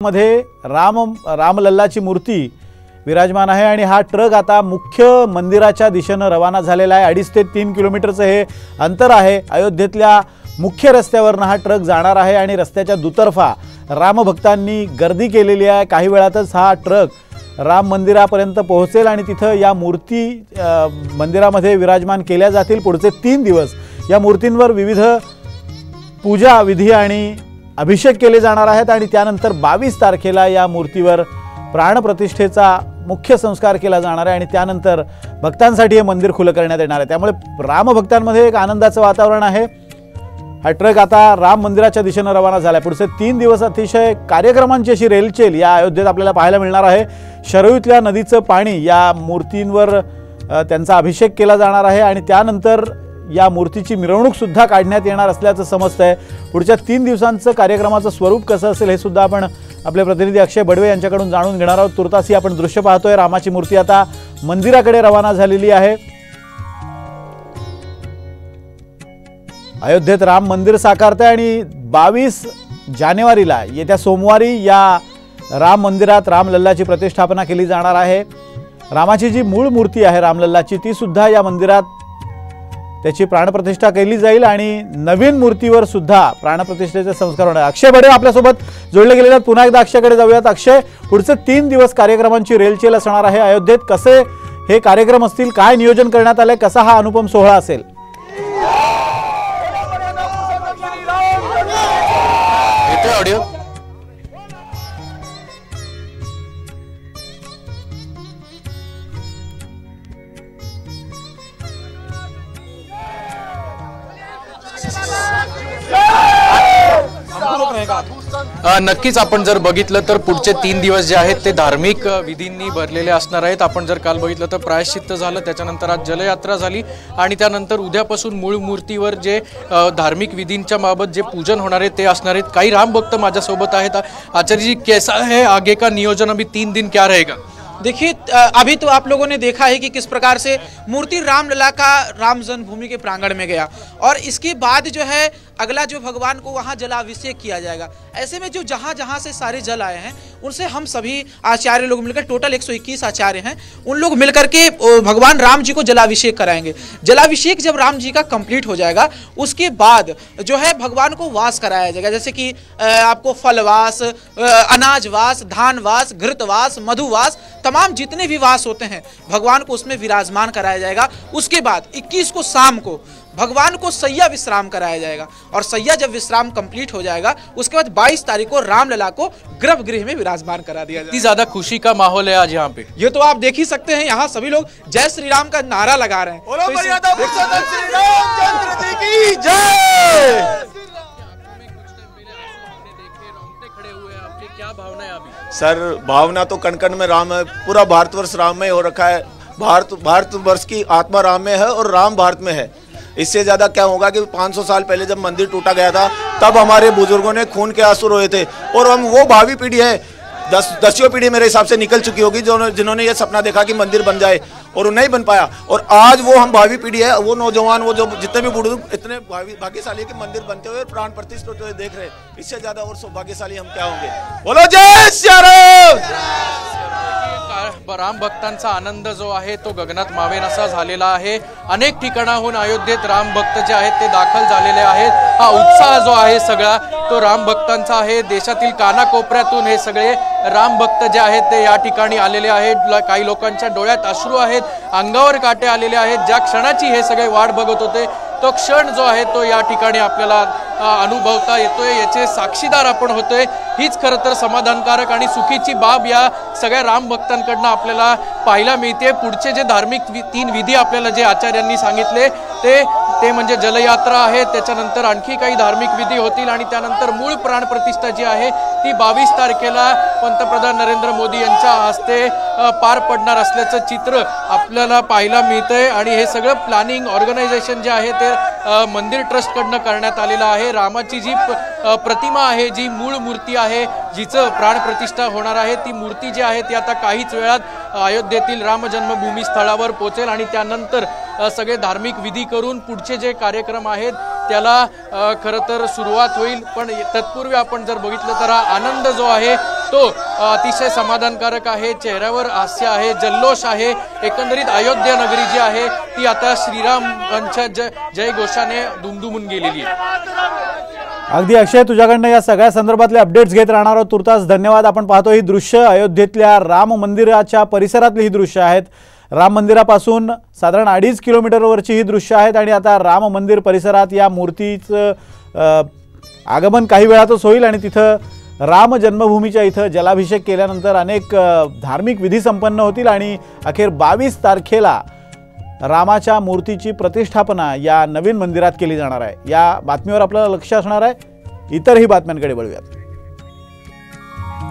मध्ये रामलल्लाची मूर्ती विराजमान आहे आणि हा ट्रक आता मुख्य मंदिराच्या दिशेने रवाना झालेला आहे। 2.5 ते 3 किलोमीटरचे हे अंतर आहे। अयोध्येतल्या मुख्य रस्त्यावरून हा ट्रक जाणार आहे आणि रस्त्याच्या दुतर्फा रामभक्तांनी गर्दी केलेली आहे। काही वेळातच हा ट्रक राम मंदिरापर्यंत पोहोचेल आणि तिथे या मूर्ती मंदिरामध्ये विराजमान केल्या जातील। पुढचे 3 दिवस या मूर्तींवर विविध पूजा विधी आणि अभिषेक केले जाणार आहेत आणि त्यानंतर 22 तारखेला या मूर्तीवर प्राणप्रतिष्ठेचा मुख्य संस्कार केला जाणार आहे आणि त्यानंतर भक्तांसाठी हे मंदिर खुलं करण्यात येणार आहे। त्यामुळे रामभक्तांमध्ये एक आनंदाचं वातावरण आहे। हा ट्रक आता राम मंदिराच्या दिशेने रवाना झाला आहे। पुढचे 3 दिवस अतिशय कार्यक्रमांची अशी रेलचेल या अयोध्येत आपल्याला पाहायला मिळणार आहे। शरयूतल्या नदीचं पाणी या मूर्तींवर त्यांचा अभिषेक केला जाणार आहे आणि त्यानंतर या मूर्तीची मिरवणूक सुद्धा काढण्यात येणार असल्याचं समजतंय। पुढच्या 3 दिवसांचं कार्यक्रमाचं स्वरूप कसं असेल हे सुद्धा आपण आपले प्रतिनिधी अक्षय बडवे यांच्याकडून जाणून घेणार आहोत। तुर्तास आपण दृश्य पाहतोय। रामाची मूर्ती आता मंदिराकडे रवाना झालेली आहे। अयोध्येत राम मंदिर साकारतंय आणि 22 जानेवारीला येत्या सोमवारी या राम मंदिरात रामलल्लाची प्रतिष्ठापना केली जाणार आहे। रामाची जी मूळ मूर्ती आहे रामलल्लाची ती सुद्धा या मंदिरात त्याची प्राणप्रतिष्ठा केली जाईल आणि नवीन मूर्तीवर सुद्धा प्राणप्रतिष्ठेचे संस्कार होणार। अक्षय बडवे आपल्यासोबत जोडले गेलेले आहेत। पुन्हा एकदा अक्षयकडे जाऊयात। अक्षय, पुढचे 3 दिवस कार्यक्रमांची रेलचेल असणार आहे अयोध्येत। कसे हे कार्यक्रम असतील, काय नियोजन करण्यात आले, कसा हा अनुपम सोहळा असेल? ऑडिओ नक्कीच आपण जर बघितलं तर पुढचे 3 दिवस जे आहेत ते धार्मिक विधींनी भरलेले असणार आहेत। आपण जर काल बघितलं तर प्रायश्चित्त झालं, त्याच्यानंतर आज जलयात्रा झाली आणि त्यानंतर उद्यापासून मूळ मूर्तीवर जे धार्मिक विधींच्या बाबत जे पूजन होणार आहे ते असणार आहेत। काही राम भक्त माझ्यासोबत आहेत। आचार्य जी, कैसा है आगे का नियोजन, अभी 3 दिन क्या रहेगा? देखिए, अभी तो आप लोगों ने देखा है कि किस प्रकार से मूर्ति रामलला का राम जन्मभूमि के प्रांगण में गया और इसके बाद जो है अगला जो भगवान को वहाँ जलाभिषेक किया जाएगा। ऐसे में जो जहाँ जहाँ से सारे जल आए हैं उनसे हम सभी आचार्य लोग मिलकर, टोटल 121 आचार्य हैं, उन लोग मिलकर के भगवान राम जी को जलाभिषेक कराएंगे। जलाभिषेक जब राम जी का कंप्लीट हो जाएगा उसके बाद जो है भगवान को वास कराया जाएगा। जैसे कि आपको फलवास, अनाजवास, धानवास, घृतवास, मधुवास, तमाम जितने भी वास होते हैं भगवान को उसमें विराजमान कराया जाएगा। उसके बाद 21 को शाम को भगवान को सैया विश्राम कराया जाएगा और सैया जब विश्राम कंप्लीट हो जाएगा उसके बाद 22 तारीख को रामलला को गर्भगृह में विराजमान करा दिया जाएगा। इतनी ज्यादा खुशी का माहौल है आज यहाँ पे, ये तो आप देख ही सकते हैं। यहाँ सभी लोग जय श्री राम का नारा लगा रहे हैं। सर, भावना तो कण कण में राम है। पूरा भारतवर्ष राममय हो रखा है। भारतवर्ष की आत्मा राम में है और राम भारत में है। इससे ज्यादा क्या होगा कि 500 साल पहले जब मंदिर टूटा गया था तब हमारे बुजुर्गों ने खून के आंसू रोए थे और हम वो भावी पीढ़ी है, 10वीं पीढ़ी मेरे हिसाब से निकल चुकी होगी जिन्होंने ये सपना देखा कि मंदिर बन जाए और नहीं बन पाया। और आज वो हम भावी पीढ़ी है, वो नौजवान, वो जो जितने भी बुजुर्ग इतने भाग्यशाली है कि मंदिर बनते हुए प्राण प्रतिष्ठा देख रहे। इससे ज्यादा और सौभाग्यशाली हम क्या होंगे? बोलो जय श्री राम। राम भक्तांचा आनंद जो आहे तो गगनात मावेन असा झालेला आहे। अनेक ठिकाणाहून अयोध्येत राम भक्त जे आहेत ते दाखल झालेले आहेत। हा उत्साह जो आहे सगळा तो राम भक्तांचा आहे। देशातील कानाकोपऱ्यातून हे सगळे राम भक्त जे आहेत ते या ठिकाणी आलेले आहेत। काही लोकांच्या डोळ्यात अश्रू आहेत, अंगावर काटे आलेले आहेत। ज्या क्षणाची हे सगळे वाट बघत होते तो क्षण जो आहे तो या ठिकाणी आपल्याला अनुभवता येतोय, याचे साक्षीदार आपण होतोय। हीच खरं तर समाधानकारक आणि सुखीची बाब या सगळ्या राम भक्तांकडनं आपल्याला पाहायला मिळते। पुढचे जे धार्मिक 3 विधी आपल्याला जे आचार्यांनी सांगितले ते म्हणजे जलयात्रा आहे, त्याच्यानंतर आणखी काही धार्मिक विधी होतील आणि त्यानंतर मूळ प्राणप्रतिष्ठा जी आहे ती 22 तारखेला पंतप्रधान नरेंद्र मोदी यांच्या हस्ते पार पडणार असल्याचं चित्र आपल्याला पाहायला मिळतंय। आणि हे सगळं प्लॅनिंग, ऑर्गनायझेशन जे आहे ते मंदिर ट्रस्टकडनं करण्यात आलेलं आहे। रामाची जी प्रतिमा आहे, जी मूळ मूर्ती आहे, जिचं प्राणप्रतिष्ठा होणार आहे, ती मूर्ती जी आहे ती आता काहीच वेळात अयोध्येतील राम जन्मभूमी स्थळावर पोहोचेल आणि त्यानंतर सगळे धार्मिक विधी करून पुढचे जे कार्यक्रम आहेत त्याला खरं तर सुरुवात होईल। पण तत्पूर्वी आपण जर बघितलं तर आनंद जो आहे तो अतिशय समाधानकारक आहे. चेहऱ्यावर हास्य आहे, जल्लोष आहे. एकंदरीत अयोध्या नगरी जी आहे ती आता श्रीरामांच्या जय घोषाने दुमदुमून गेलेली आहे. अगदी अक्षय, तुझ्याकडनं या सगळ्या संदर्भातले अपडेट्स घेत राहणार आहोत. तुर्तास धन्यवाद. आपण पाहतो ही दृश्य अयोध्येतल्या राम मंदिराच्या परिसरातली ही दृश्य आहेत. राम मंदिरापासून साधारण 2.5 किलोमीटरवरची ही दृश्य आहेत आणि आता राम मंदिर परिसरात या मूर्तीचं आगमन काही वेळातच होईल आणि तिथं राम जन्मभूमीच्या इथं जलाभिषेक केल्यानंतर अनेक धार्मिक विधी संपन्न होतील आणि अखेर 22 तारखेला रामाच्या मूर्तीची प्रतिष्ठापना या नवीन मंदिरात केली जाणार आहे. या बातमीवर आपलं लक्ष असणार आहे. इतरही बातम्यांकडे वळूयात.